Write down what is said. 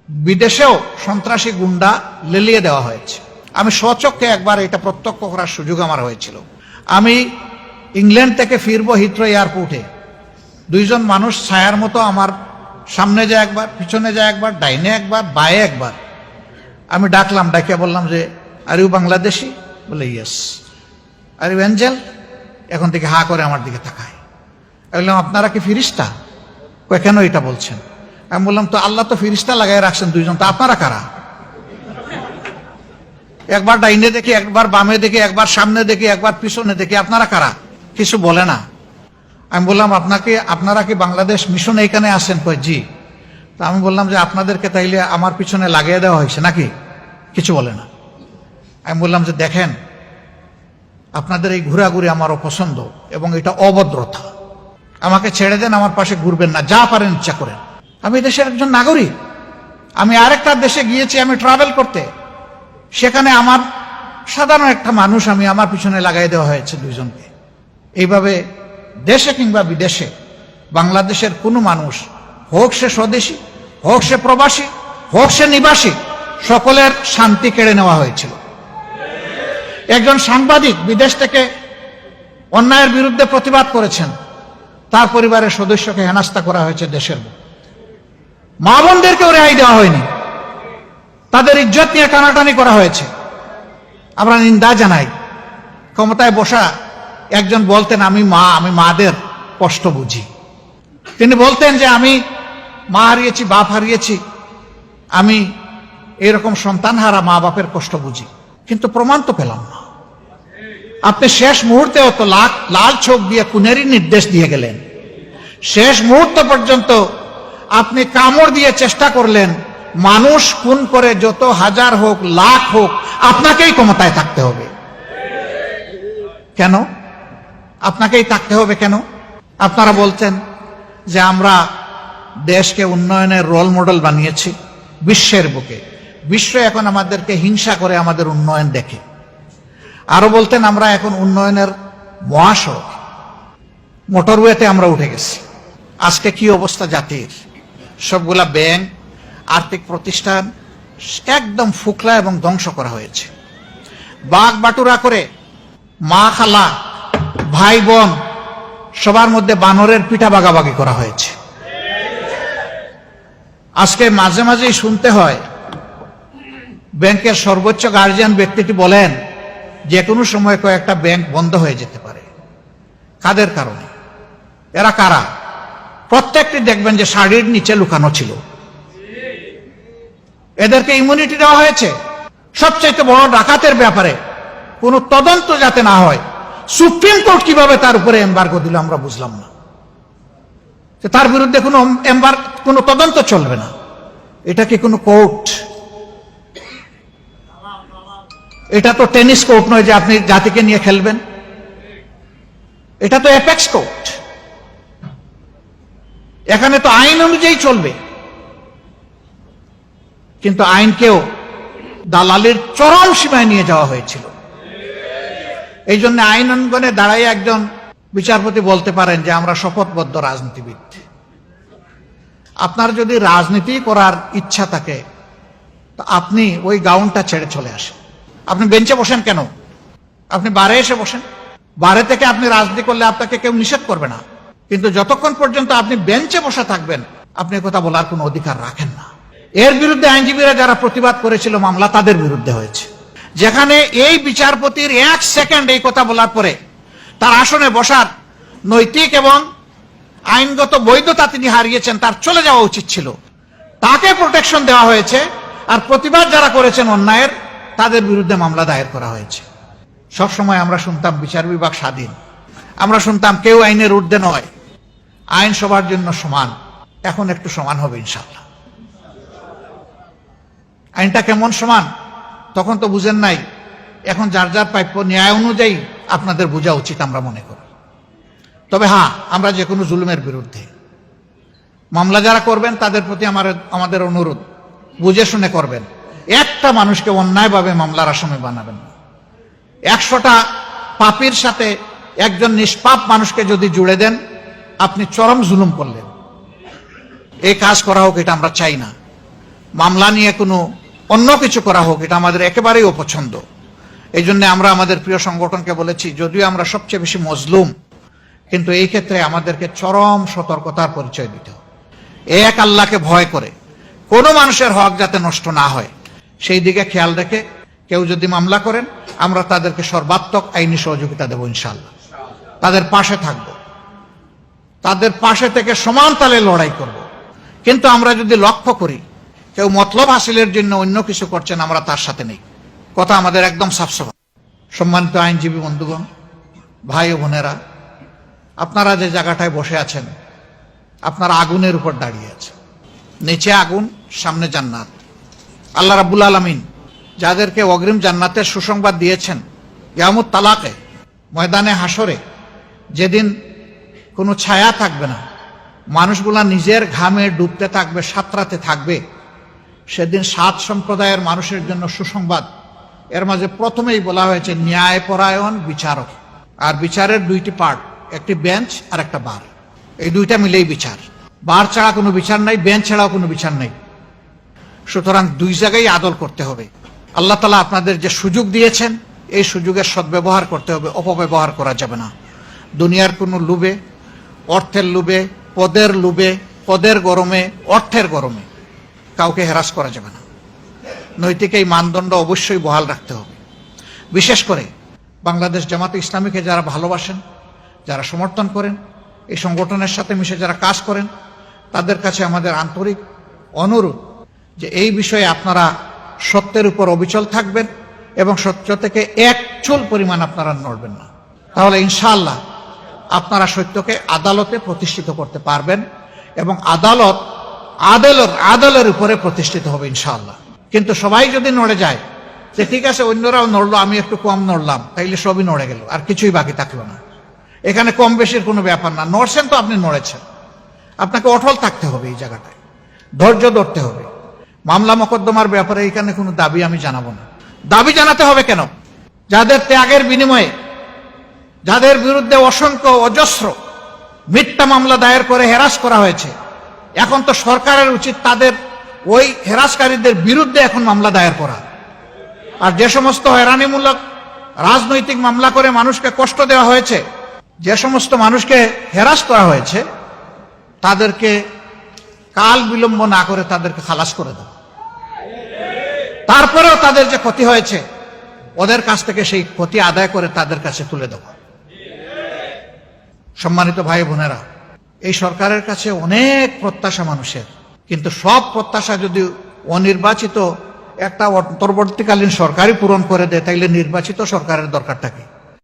বিদেশেও সন্ত্রাসী গুন্ডা লেলিয়ে দেওয়া হয়েছে। আমি স্বচক্ষে একবার এটা প্রত্যক্ষ করার সুযোগ আমার হয়েছিল। আমি ইংল্যান্ড থেকে ফিরবো হিথ্রো এয়ারপোর্টে, দুইজন মানুষ ছায়ার মতো আমার সামনে যায় একবার, পিছনে যায় একবার, ডাইনে একবার, বায়ে একবার। আমি ডাকলাম, ডাকিয়া বললাম যে আর ইউ বাংলাদেশি? বলে ইয়েস। Are you Angel? এখন থেকে হা করে আমার দিকে তাকায়। আমি বললাম আপনারা কি ফিরিস্তা? কেন এটা বলছেন? আমি বললাম তো আল্লাহ তো ফিরিস্তা লাগাই রাখছেন দুইজন, তো আপনারা কারা? একবার ডাইনে দেখি, একবার বামে দেখি, একবার সামনে দেখি, একবার পিছনে দেখি, আপনারা কারা? কিছু বলে না। আমি বললাম আপনারা কি বাংলাদেশ মিশন এইখানে আসেন? কই জি। তা আমি বললাম যে আপনাদেরকে তাইলে আমার পিছনে লাগিয়ে দেওয়া হয়েছে নাকি? কিছু বলে না। আমি বললাম যে দেখেন, আপনাদের এই ঘোরাঘুরি আমার অপছন্দ এবং এটা অভদ্রতা। আমাকে ছেড়ে দেন, আমার পাশে ঘুরবেন না, যা পারেন ইচ্ছা করেন। আমি দেশের একজন নাগরিক। আমি আরেকটা দেশে গিয়েছি আমি ট্রাভেল করতে, সেখানে আমার সাধারণ একটা মানুষ আমি আমার পিছনে লাগাই দেওয়া হয়েছে দুইজনকে। এইভাবে দেশে কিংবা বিদেশে বাংলাদেশের কোনো মানুষ, হোক সে স্বদেশী, হোক সে প্রবাসী, হোক সে নিবাসী, সকলের শান্তি কেড়ে নেওয়া হয়েছিল। একজন সাংবাদিক বিদেশ থেকে অন্যায়ের বিরুদ্ধে প্রতিবাদ করেছেন, তার পরিবারের সদস্যকে হেনস্থা করা হয়েছে দেশের। মা বোনদেরকেও রেহাই দেওয়া হয়নি, তাদের ইজ্জত নিয়ে টানাটানি করা হয়েছে। আমরা নিন্দা জানাই। ক্ষমতায় বসা একজন বলতেন আমি মাদের কষ্ট বুঝি। তিনি বলতেন যে আমি মা হারিয়েছি, বাপ হারিয়েছি, আমি এরকম সন্তান হারা মা বাপের কষ্ট বুঝি, কিন্তু প্রমাণ তো পেলাম না। আপনি শেষ মুহূর্তেও তো লাল চোখ দিয়ে খুনেরই নির্দেশ দিয়ে গেলেন। শেষ মুহূর্ত পর্যন্ত আপনি কামড় দিয়ে চেষ্টা করলেন মানুষ খুন করে যত হাজার হোক, লাখ হোক, আপনাকেই ক্ষমতায় থাকতে হবে। কেন আপনাকেই থাকতে হবে? কেন? আপনারা বলছেন যে আমরা দেশকে উন্নয়নের রোল মডেল বানিয়েছি বিশ্বের বুকে, বিশ্ব এখন আমাদেরকে হিংসা করে আমাদের উন্নয়ন দেখে। আরো বলতেন আমরা এখন উন্নয়নের মহাসড়ক, মোটরওয়েতে আমরা উঠে গেছি। আজকে কি অবস্থা জাতির? সবগুলা ব্যাংক, আর্থিক প্রতিষ্ঠান একদম ফুকলা এবং ধ্বংস করা হয়েছে। বাঘ বাটুরা করে মা খালা ভাই বোন সবার মধ্যে বানরের পিঠা ভাগাভাগি করা হয়েছে। আজকে মাঝে মাঝেই শুনতে হয় ব্যাংকের সর্বোচ্চ গার্জিয়ান ব্যক্তিটি বলেন যে কোনো সময় কয়েকটা ব্যাংক বন্ধ হয়ে যেতে পারে। কাদের কারণে? এরা কারা? প্রত্যেকটি দেখবেন যে শাড়ির নিচে লুকানো ছিল। এদেরকে ইমিউনিটি দেওয়া হয়েছে। সবচেয়ে বড় ডাকাতের ব্যাপারে কোনো তদন্ত যাতে না হয়, সুপ্রিম কোর্ট কিভাবে তার উপরে এমবার্গো দিল আমরা বুঝলাম না। তার বিরুদ্ধে কোনো তদন্ত চলবে না। এটা কি কোনো কোর্ট? এটা তো টেনিস কোর্ট নয় যে আপনি জাতিকে নিয়ে খেলবেন। এটা তো অ্যাপেক্স কোর্ট। এখানে তো আইন অনুযায়ী চলবে, কিন্তু আইনকেও দালালির চরম সীমায় নিয়ে যাওয়া হয়েছিল। এই জন্য আইন অঙ্গনে দাঁড়াই একজন বিচারপতি বলতে পারেন যে আমরা শপথবদ্ধ রাজনীতিবিদ। আপনার যদি রাজনীতি করার ইচ্ছা থাকে তো আপনি ওই গাউনটা ছেড়ে চলে আসেন। আপনি বেঞ্চে বসেন কেন? আপনি বারে এসে বসেন। বারে থেকে আপনি রাজনীতি করলে আপনাকে কেউ নিষেধ করবে না, কিন্তু যতক্ষণ পর্যন্ত আপনি বেঞ্চে বসে থাকবেন আপনি কথা বলার কোনো অধিকার রাখেন না। এর বিরুদ্ধে আইনজীবীরা যারা প্রতিবাদ করেছিল মামলা তাদের বিরুদ্ধে হয়েছে। যেখানে এই বিচারপতির 1 সেকেন্ড এই কথা বলার পরে তার আসনে বসার নৈতিক এবং আইনগত বৈধতা তিনি হারিয়েছেন, তার চলে যাওয়া উচিত ছিল। তাকে প্রোটেকশন দেওয়া হয়েছে, আর প্রতিবাদ যারা করেছেন অন্যায়ের তাদের বিরুদ্ধে মামলা দায়ের করা হয়েছে। সবসময় আমরা শুনতাম বিচার বিভাগ স্বাধীন, আমরা শুনতাম কেউ আইনের ঊর্ধ্বে নয়, আইন সবার জন্য সমান। এখন একটু সমান হবে ইনশাআল্লাহ। আইনটা কেমন সমান তখন তো বুঝেন নাই, এখন যার যার প্রাপ্য ন্যায় অনুযায়ী আপনাদের বোঝা উচিত আমরা মনে করি। তবে হ্যাঁ, আমরা যে কোনো জুলুমের বিরুদ্ধে। মামলা যারা করবেন তাদের প্রতি আমাদের অনুরোধ, বুঝে শুনে করবেন। একটা মানুষকে অন্যায়ভাবে মামলার আসামি বানাবেন না। 100টা পাপীর সাথে একজন নিষ্পাপ মানুষকে যদি জুড়ে দেন আপনি চরম জুলুম করলেন। এই কাজ করা হোক, এটা আমরা চাই না। মামলা নিয়ে কোনো অন্য কিছু করা হোক, এটা আমাদের একেবারেই অপছন্দ। এই জন্য আমরা আমাদের প্রিয় সংগঠনকে বলেছি, যদিও আমরা সবচেয়ে বেশি মজলুম, কিন্তু এই ক্ষেত্রে আমাদেরকে চরম সতর্কতার পরিচয় দিতে হবে। এক আল্লাহকে ভয় করে কোনো মানুষের হক যাতে নষ্ট না হয় সেই দিকে খেয়াল রেখে কেউ যদি মামলা করেন, আমরা তাদেরকে সর্বাত্মক আইনি সহযোগিতা দেব ইনশাআল্লাহ। তাদের পাশে থাকব, তাদের পাশে থেকে সমান তালে লড়াই করব। কিন্তু আমরা যদি লক্ষ্য করি কেউ মতলব হাসিলের জন্য অন্য কিছু করছেন, আমরা তার সাথে নেই। কথা আমাদের একদম সাফসাফা। সম্মানিত আইনজীবী বন্ধুগণ, ভাই ও বোনেরা, আপনারা যে জায়গাটায় বসে আছেন, আপনারা আগুনের উপর দাঁড়িয়ে আছেন। নিচে আগুন, সামনে জান্নাত। আল্লাহ রাব্বুল আলামিন যাদেরকে অগ্রিম জান্নাতের সুসংবাদ দিয়েছেন, কিয়ামত তালাকে, ময়দানে হাসরে, যেদিন কোনো ছায়া থাকবে না, মানুষগুলা নিজের ঘামে ডুবতে থাকবে, সাঁতরাতে থাকবে, সেদিন 7 সম্প্রদায়ের মানুষের জন্য সুসংবাদ। এর মাঝে প্রথমেই বলা হয়েছে ন্যায়পরায়ণ বিচারক। আর বিচারের 2টি পার্ট, একটি বেঞ্চ আর একটা বার। এই 2টা মিলেই বিচার। বার ছাড়া কোনো বিচার নাই, বেঞ্চ ছাড়াও কোনো বিচার নাই। সুতরাং 2 জায়গায় আদল করতে হবে। আল্লাহ তাআলা আপনাদের যে সুযোগ দিয়েছেন, এই সুযোগের সদ্ব্যবহার করতে হবে, অপব্যবহার করা যাবে না। দুনিয়ার কোনো লোভে, অর্থের লোভে, পদের লোভে, পদের গরমে, অর্থের গরমে কাউকে হেরাস করা যাবে না। নৈতিক এই মানদণ্ড অবশ্যই বহাল রাখতে হবে। বিশেষ করে বাংলাদেশ জামাতে ইসলামীকে যারা ভালোবাসেন, যারা সমর্থন করেন, এই সংগঠনের সাথে মিশে যারা কাজ করেন, তাদের কাছে আমাদের আন্তরিক অনুরোধ যে এই বিষয়ে আপনারা সত্যের উপর অবিচল থাকবেন এবং সত্য থেকে এক চুল পরিমাণ আপনারা নড়বেন না। তাহলে ইনশাআল্লাহ আপনারা সত্যকে আদালতে প্রতিষ্ঠিত করতে পারবেন এবং আদালত আদলের উপরে প্রতিষ্ঠিত হবে ইনশাআল্লাহ। কিন্তু সবাই যদি নড়ে যায় যে ঠিক আছে অন্যরাও নড়লো, আমি একটু কম নড়লাম, তাইলে সবই নড়ে গেল, আর কিছুই বাকি থাকলো না। এখানে কম বেশির কোনো ব্যাপার না। নড়ছেন তো আপনি নড়েছেন, আপনাকে অটল থাকতে হবে এই জায়গাটায়, ধৈর্য ধরতে হবে। মামলা মোকদ্দমার ব্যাপারে এখানে কোনো দাবি আমি জানাবো না। দাবি জানাতে হবে কেন? যাদের ত্যাগের বিনিময়ে, যাদের বিরুদ্ধে অসংখ্য অজস্র মিথ্যা মামলা দায়ের করে হেরাস করা হয়েছে, এখন তো সরকারের উচিত তাদের ওই হেরাসকারীদের বিরুদ্ধে এখন মামলা দায়ের করা। আর যে সমস্ত হয়রানিমূলক রাজনৈতিক মামলা করে মানুষকে কষ্ট দেওয়া হয়েছে, যে সমস্ত মানুষকে হেরাস করা হয়েছে, তাদেরকে কাল বিলম্ব না করে তাদেরকে খালাস করে দেওয়া। তারপরেও তাদের যে ক্ষতি হয়েছে, ওদের কাছ থেকে সেই ক্ষতি আদায় করে তাদের কাছে তুলে দেওয়া। সম্মানিত ভাই বোনেরা, এই সরকারের কাছে অনেক প্রত্যাশা মানুষের, কিন্তু সব প্রত্যাশা যদি অনির্বাচিত একটা অন্তর্বর্তীকালীন সরকারই পূরণ করে দেয়, তাইলে নির্বাচিত সরকারের দরকারটা কি?